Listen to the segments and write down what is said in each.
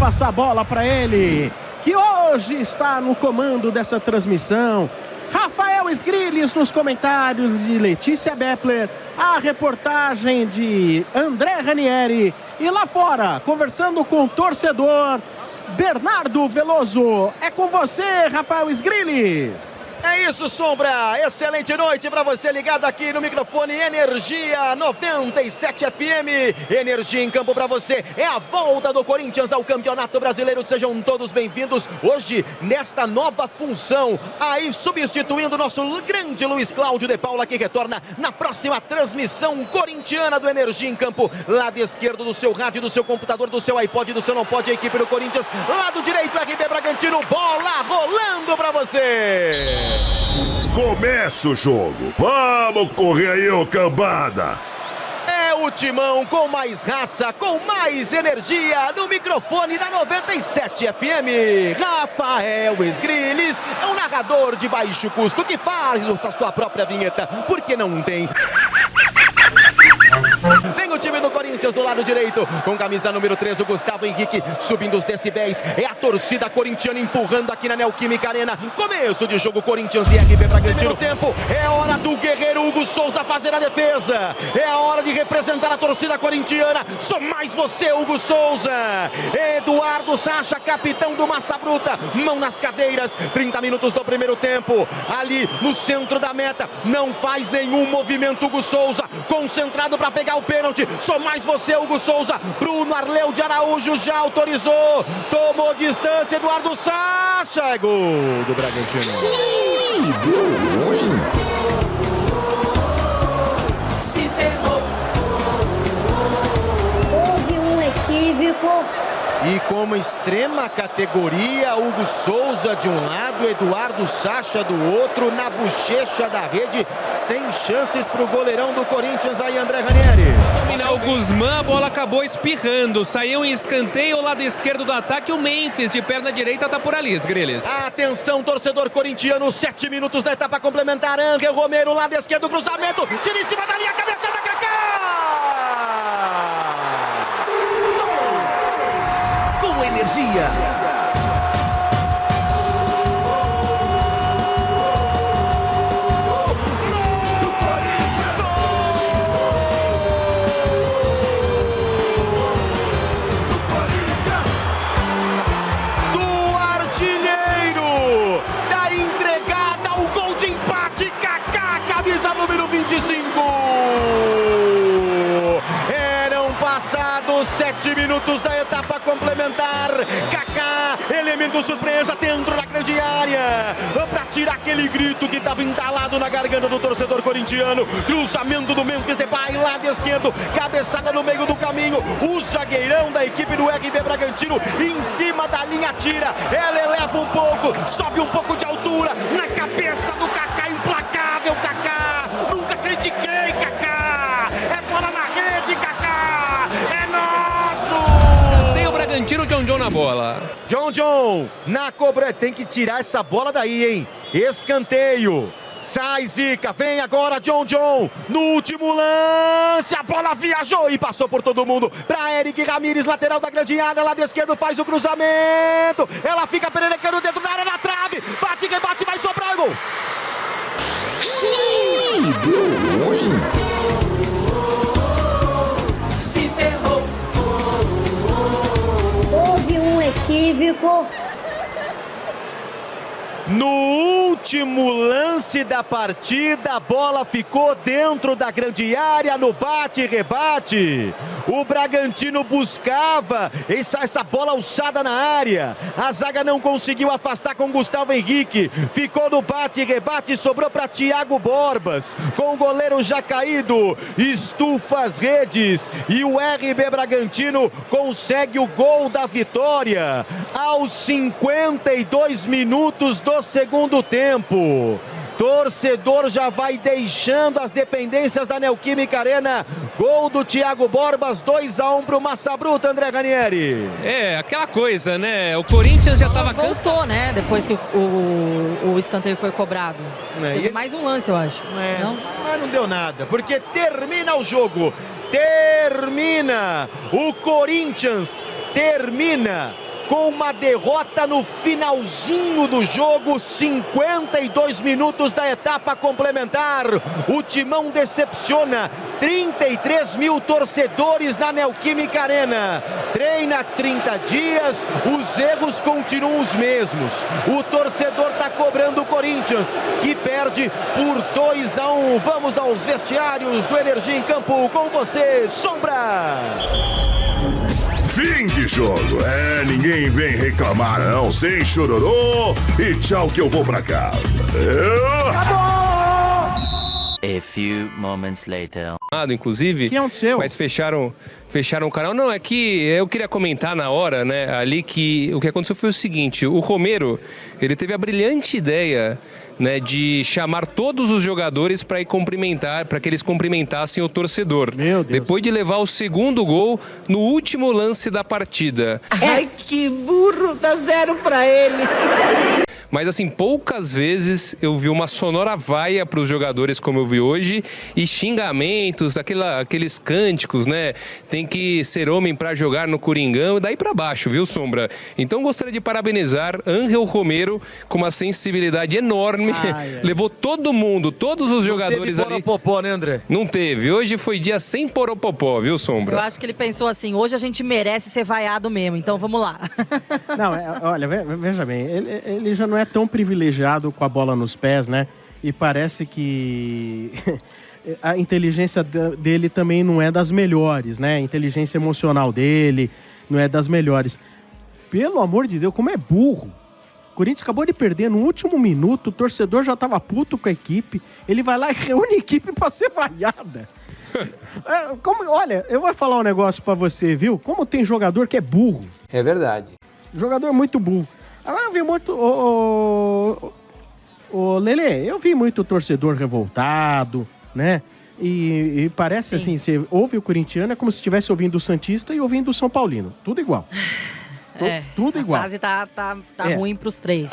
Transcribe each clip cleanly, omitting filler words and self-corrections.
passar a bola para ele, que hoje está no comando dessa transmissão. Rafael Sgrillis nos comentários de Letícia Bepler, a reportagem de André Ranieri e lá fora, conversando com o torcedor Bernardo Veloso. É com você, Rafael Sgrillis. É isso, Sombra. Excelente noite para você ligado aqui no microfone Energia 97 FM. Energia em campo para você. É a volta do Corinthians ao Campeonato Brasileiro. Sejam todos bem-vindos. Hoje, nesta nova função, aí substituindo o nosso grande Luiz Cláudio de Paula, que retorna na próxima transmissão corintiana do Energia em campo. Lado esquerdo do seu rádio, do seu computador, do seu iPod, do seu não pode, a equipe do Corinthians. Lado direito, RB Bragantino. Bola rolando para você. Começa o jogo. Vamos correr aí, ô cambada. É o Timão com mais raça, com mais energia no microfone da 97 FM. Rafael Sgrillis é um narrador de baixo custo que faz a sua própria vinheta, porque não tem. Vem o time do Corinthians do lado direito, com camisa número 3, o Gustavo Henrique, subindo os decibéis. É a torcida corintiana empurrando aqui na Neoquímica Arena. Começo de jogo, Corinthians e RB Bragantino. Tempo, é hora do guerreiro Hugo Souza fazer a defesa. É a hora de representar a torcida corintiana. Só mais você, Hugo Souza. Eduardo Sacha, capitão do Massa Bruta. Mão nas cadeiras, 30 minutos do primeiro tempo. Ali no centro da meta, não faz nenhum movimento, Hugo Souza. Concentrado para pegar o pênalti. Só mais você, Hugo Souza. Bruno Arleu de Araújo já autorizou. Tomou distância, Eduardo Sacha. É gol do Bragantino. Que gol ruim. Se ferrou. Houve um equívoco. E como extrema categoria, Hugo Souza de um lado, Eduardo Sacha do outro, na bochecha da rede, sem chances para o goleirão do Corinthians aí, André Ranieri. Dominar o Guzmán, a bola acabou espirrando, saiu em escanteio ao lado esquerdo do ataque, o Memphis de perna direita tá por ali, Sgrillis. Atenção, torcedor corintiano, 7 minutos da etapa complementar, Ángel Romero, lado esquerdo, cruzamento, tira em cima da linha, cabeça da Kaká! Energia. Do artilheiro, da entregada, o gol de empate, Kaká, camisa número 25. Passados 7 minutos da etapa complementar, Kaká, elemento surpresa dentro da grande área, para tirar aquele grito que estava entalado na garganta do torcedor corintiano. Cruzamento do Memphis Depay, lado esquerdo, cabeçada no meio do caminho, o zagueirão da equipe do RB Bragantino em cima da linha tira, ela eleva um pouco, sobe um pouco de altura na cabeça do Kaká, implacável Kaká, nunca critiquei Kaká, é bola na rede Kaká, é nosso! Tem o Bragantino, John na bola. John, na cobrança, tem que tirar essa bola daí, hein? Escanteio. Sai Zica, vem agora John, no último lance, a bola viajou e passou por todo mundo, para Eric Ramírez, lateral da grande área, lado esquerdo faz o cruzamento, ela fica pererecando dentro da área, na trave, bate, rebate, vai sobrar gol. Que gol ruim. Se ferrou. Houve um equívoco. No último lance da partida, a bola ficou dentro da grande área, no bate e rebate. O Bragantino buscava essa bola alçada na área. A zaga não conseguiu afastar com Gustavo Henrique. Ficou no bate e rebate, sobrou para Thiago Borbas. Com o goleiro já caído, estufa as redes. E o RB Bragantino consegue o gol da vitória aos 52 minutos do segundo tempo. Torcedor já vai deixando as dependências da Neoquímica Arena. Gol do Thiago Borbas, 2-1 pro Massa Bruta, André Ranieri. É, aquela coisa, né? O Corinthians já tava cansou, né? Depois que o escanteio foi cobrado. Teve mais um lance, eu acho. Não? Mas não deu nada, porque termina o jogo. Termina. O Corinthians termina com uma derrota no finalzinho do jogo, 52 minutos da etapa complementar. O Timão decepciona, 33 mil torcedores na Neoquímica Arena. Treina 30 dias, os erros continuam os mesmos. O torcedor está cobrando o Corinthians, que perde por 2-1. Vamos aos vestiários do Energia em Campo com você, Sombra. Fim de jogo. Ninguém vem reclamar não, sem chororô. E tchau que eu vou pra casa. A few moments later. Inclusive, que aconteceu? Mas fecharam o canal. Não, é que eu queria comentar na hora, né, ali que o que aconteceu foi o seguinte: o Romero, ele teve a brilhante ideia, né, de chamar todos os jogadores para ir cumprimentar, para que eles cumprimentassem o torcedor. Meu Deus. Depois de levar o segundo gol no último lance da partida. Ai, que burro, dá 0 pra ele. Mas assim, poucas vezes eu vi uma sonora vaia para os jogadores como eu vi hoje, e xingamentos, aqueles cânticos, né? Tem que ser homem para jogar no Coringão, e daí para baixo, viu, Sombra? Então gostaria de parabenizar Ángel Romero com uma sensibilidade enorme. Levou todo mundo, todos os jogadores ali. Não teve poropopó, né, André? Não teve. Hoje foi dia sem poropopó, viu, Sombra? Eu acho que ele pensou assim, hoje a gente merece ser vaiado mesmo, então vamos lá. Não, olha, veja bem, ele já não é tão privilegiado com a bola nos pés, né? E parece que a inteligência dele também não é das melhores, né? A inteligência emocional dele não é das melhores. Pelo amor de Deus, como é burro. O Corinthians acabou de perder no último minuto, o torcedor já tava puto com a equipe, ele vai lá e reúne a equipe pra ser vaiada. Olha, eu vou falar um negócio pra você, viu? Como tem jogador que é burro. É verdade. Jogador muito burro. Agora eu vi muito... Lelê, eu vi muito torcedor revoltado, né? E parece assim, você ouve o corintiano, é como se estivesse ouvindo o santista e ouvindo o São Paulino. Tudo igual. Tudo igual. A fase tá ruim pros três.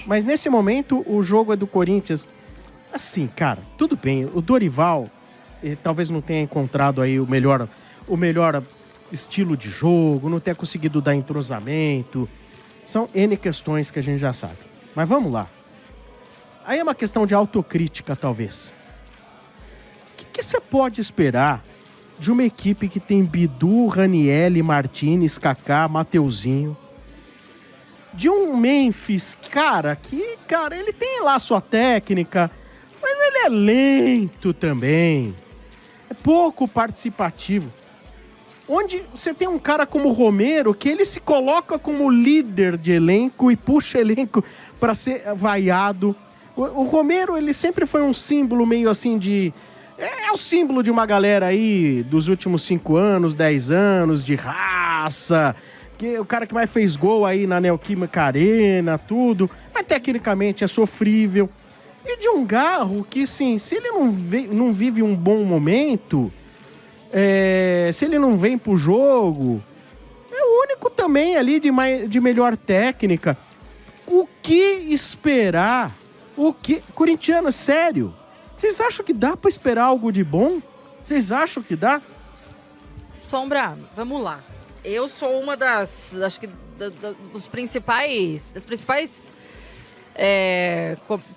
Mas nesse momento, o jogo é do Corinthians. Assim, cara, tudo bem. O Dorival talvez não tenha encontrado aí o melhor estilo de jogo, não tenha conseguido dar entrosamento. São N questões que a gente já sabe. Mas vamos lá. Aí é uma questão de autocrítica, talvez. O que você pode esperar de uma equipe que tem Bidu, Ranieri, Martinez, Kaká, Mateuzinho? De um Memphis, cara, ele tem lá sua técnica, mas ele é lento também. É pouco participativo. Onde você tem um cara como o Romero, que ele se coloca como líder de elenco e puxa elenco para ser vaiado. O Romero, ele sempre foi um símbolo meio assim de... É o símbolo de uma galera aí dos últimos 5 anos, 10 anos, de raça, que é o cara que mais fez gol aí na Neoquímica Arena, tudo. Mas tecnicamente é sofrível. E de um Garro que, sim, se ele não vive um bom momento... se ele não vem pro jogo, é o único também ali de melhor técnica. O que esperar? Corintiano, sério? Vocês acham que dá pra esperar algo de bom? Vocês acham que dá? Sombra, vamos lá. Eu sou uma das principais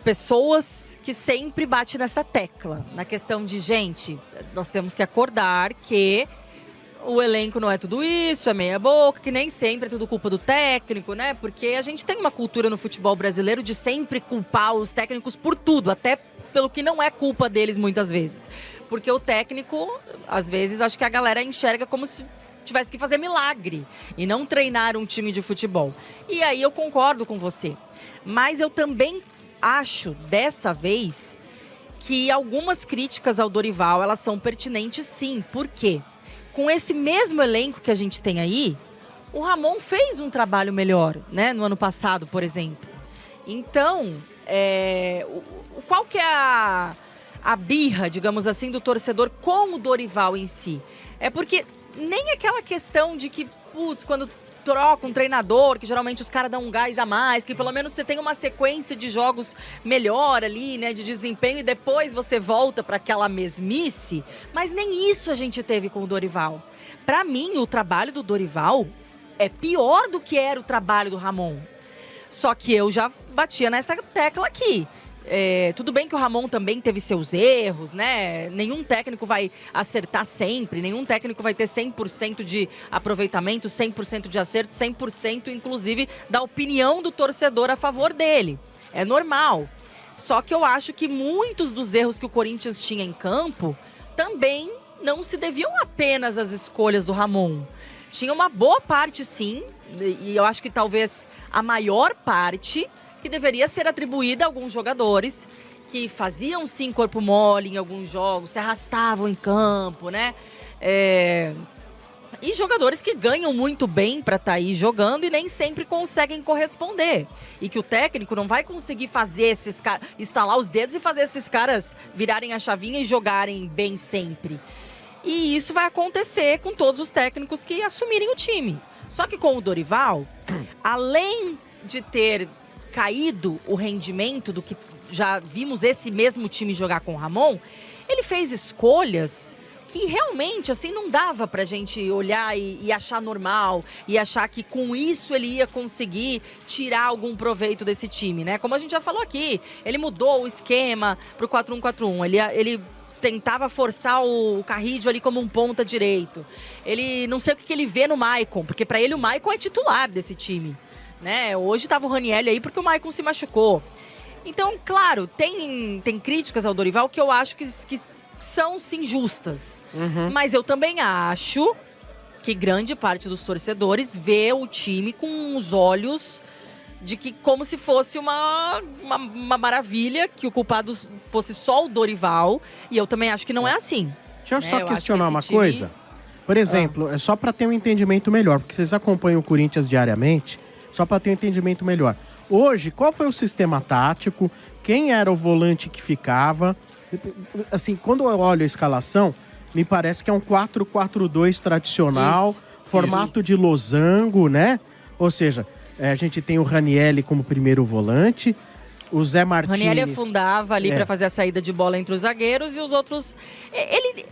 pessoas que sempre bate nessa tecla, na questão de, gente, nós temos que acordar que o elenco não é tudo isso, é meia boca, que nem sempre é tudo culpa do técnico, né? Porque a gente tem uma cultura no futebol brasileiro de sempre culpar os técnicos por tudo, até pelo que não é culpa deles muitas vezes. Porque o técnico, às vezes, acho que a galera enxerga como se tivesse que fazer milagre e não treinar um time de futebol. E aí eu concordo com você. Mas eu também acho, dessa vez, que algumas críticas ao Dorival, elas são pertinentes sim. Por quê? Com esse mesmo elenco que a gente tem aí, o Ramon fez um trabalho melhor, né? No ano passado, por exemplo. Então, qual que é a birra, digamos assim, do torcedor com o Dorival em si? É porque nem aquela questão de que, quando troca um treinador, que geralmente os caras dão um gás a mais, que pelo menos você tem uma sequência de jogos melhor ali, né, de desempenho, e depois você volta para aquela mesmice, mas nem isso a gente teve com o Dorival. Para mim, o trabalho do Dorival é pior do que era o trabalho do Ramon. Só que eu já batia nessa tecla aqui. Tudo bem que o Ramon também teve seus erros, né? Nenhum técnico vai acertar sempre, nenhum técnico vai ter 100% de aproveitamento, 100% de acerto, 100% inclusive da opinião do torcedor a favor dele. É normal. Só que eu acho que muitos dos erros que o Corinthians tinha em campo também não se deviam apenas às escolhas do Ramon. Tinha uma boa parte, sim, e eu acho que talvez a maior parte que deveria ser atribuída a alguns jogadores que faziam, sim, corpo mole em alguns jogos, se arrastavam em campo, né? E jogadores que ganham muito bem para estar aí jogando e nem sempre conseguem corresponder. E que o técnico não vai conseguir fazer esses caras, estalar os dedos e fazer esses caras virarem a chavinha e jogarem bem sempre. E isso vai acontecer com todos os técnicos que assumirem o time. Só que com o Dorival, além de ter caído o rendimento do que já vimos esse mesmo time jogar com o Ramon, ele fez escolhas que realmente, assim, não dava pra gente olhar e achar normal, e achar que com isso ele ia conseguir tirar algum proveito desse time, né? Como a gente já falou aqui, ele mudou o esquema pro 4-1-4-1, ele tentava forçar o Carrillo ali como um ponta direito. Ele, não sei o que ele vê no Maicon, porque pra ele o Maicon é titular desse time, né? Hoje tava o Ranieri aí porque o Maicon se machucou. Então, claro, tem críticas ao Dorival que eu acho que são, sim, justas. Mas eu também acho que grande parte dos torcedores vê o time com os olhos de que como se fosse uma maravilha, que o culpado fosse só o Dorival. E eu também acho que não é assim. Deixa eu só questionar uma coisa. Por exemplo, é só para ter um entendimento melhor, porque vocês acompanham o Corinthians diariamente, só para ter um entendimento melhor. Hoje, qual foi o sistema tático? Quem era o volante que ficava? Assim, quando eu olho a escalação, me parece que é um 4-4-2 tradicional, formato de losango, né? Ou seja, a gente tem o Ranieri como primeiro volante, o Zé Martins... Ranieri afundava ali para fazer a saída de bola entre os zagueiros e os outros...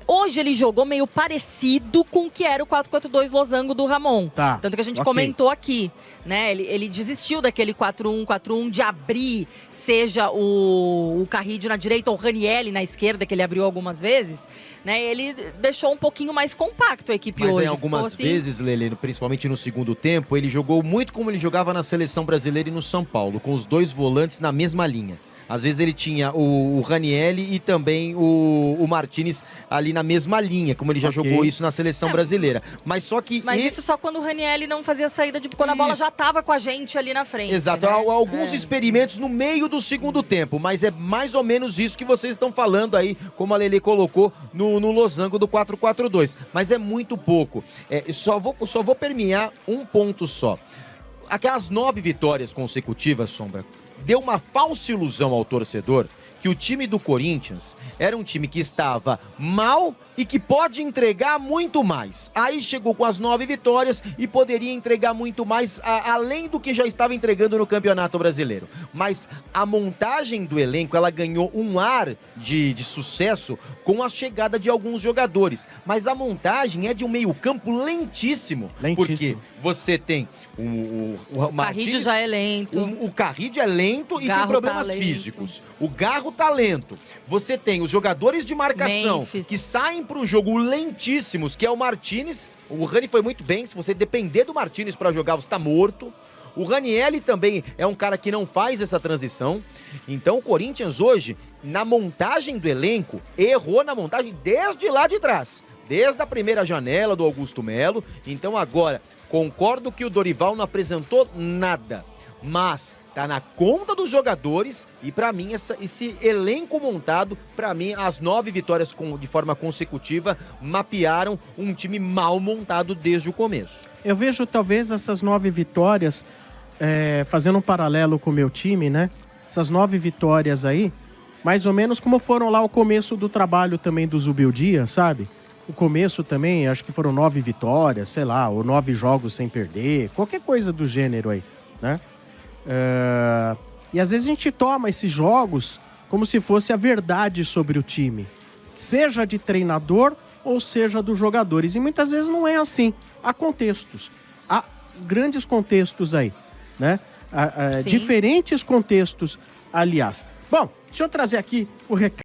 Hoje ele jogou meio parecido com o que era o 4-4-2 losango do Ramon. Tá. Tanto que a gente comentou aqui, né? Ele desistiu daquele 4-1-4-1 de abrir, seja o Carrillo na direita ou o Ranieri na esquerda, que ele abriu algumas vezes, né? Ele deixou um pouquinho mais compacto a equipe hoje. Mas em algumas vezes, Lelê, principalmente no segundo tempo, ele jogou muito como ele jogava na Seleção Brasileira e no São Paulo, com os dois volantes na mesma linha. Às vezes ele tinha o Ranieri e também o Martínez ali na mesma linha, como ele já jogou isso na Seleção Brasileira. Mas só que... Mas isso só quando o Ranieri não fazia saída, quando a bola já estava com a gente ali na frente. Exato, né? Alguns experimentos no meio do segundo tempo, mas é mais ou menos isso que vocês estão falando aí, como a Lelê colocou no losango do 4-4-2. Mas é muito pouco. Só vou permear um ponto só. Aquelas 9 vitórias consecutivas, Sombra, deu uma falsa ilusão ao torcedor que o time do Corinthians era um time que estava mal e que pode entregar muito mais. Aí chegou com as 9 vitórias e poderia entregar muito mais, além do que já estava entregando no Campeonato Brasileiro. Mas a montagem do elenco, ela ganhou um ar de sucesso com a chegada de alguns jogadores. Mas a montagem é de um meio-campo lentíssimo. Porque você tem o Carrillo já é lento. O Carrillo é lento e tem problemas físicos. O Garro tá lento. Você tem os jogadores de marcação que saem para o jogo lentíssimos, que é o Martínez. O Rani foi muito bem. Se você depender do Martínez para jogar, você está morto. O Ranieri também é um cara que não faz essa transição. Então o Corinthians hoje, na montagem do elenco, errou na montagem desde lá de trás. Desde a primeira janela do Augusto Melo. Então agora, concordo que o Dorival não apresentou nada. Mas tá na conta dos jogadores e pra mim esse elenco montado, pra mim as 9 vitórias de forma consecutiva mapearam um time mal montado desde o começo. Eu vejo talvez essas 9 vitórias, fazendo um paralelo com o meu time, né? Essas 9 vitórias aí, mais ou menos como foram lá o começo do trabalho também do Zubildia, sabe? O começo também, acho que foram 9 vitórias, sei lá, ou 9 jogos sem perder, qualquer coisa do gênero aí, né? E às vezes a gente toma esses jogos como se fosse a verdade sobre o time, seja de treinador ou seja dos jogadores, e muitas vezes não é assim. Há contextos. grandes contextos aí, né? Sim. Diferentes contextos, aliás. Bom, deixa eu trazer aqui o recado.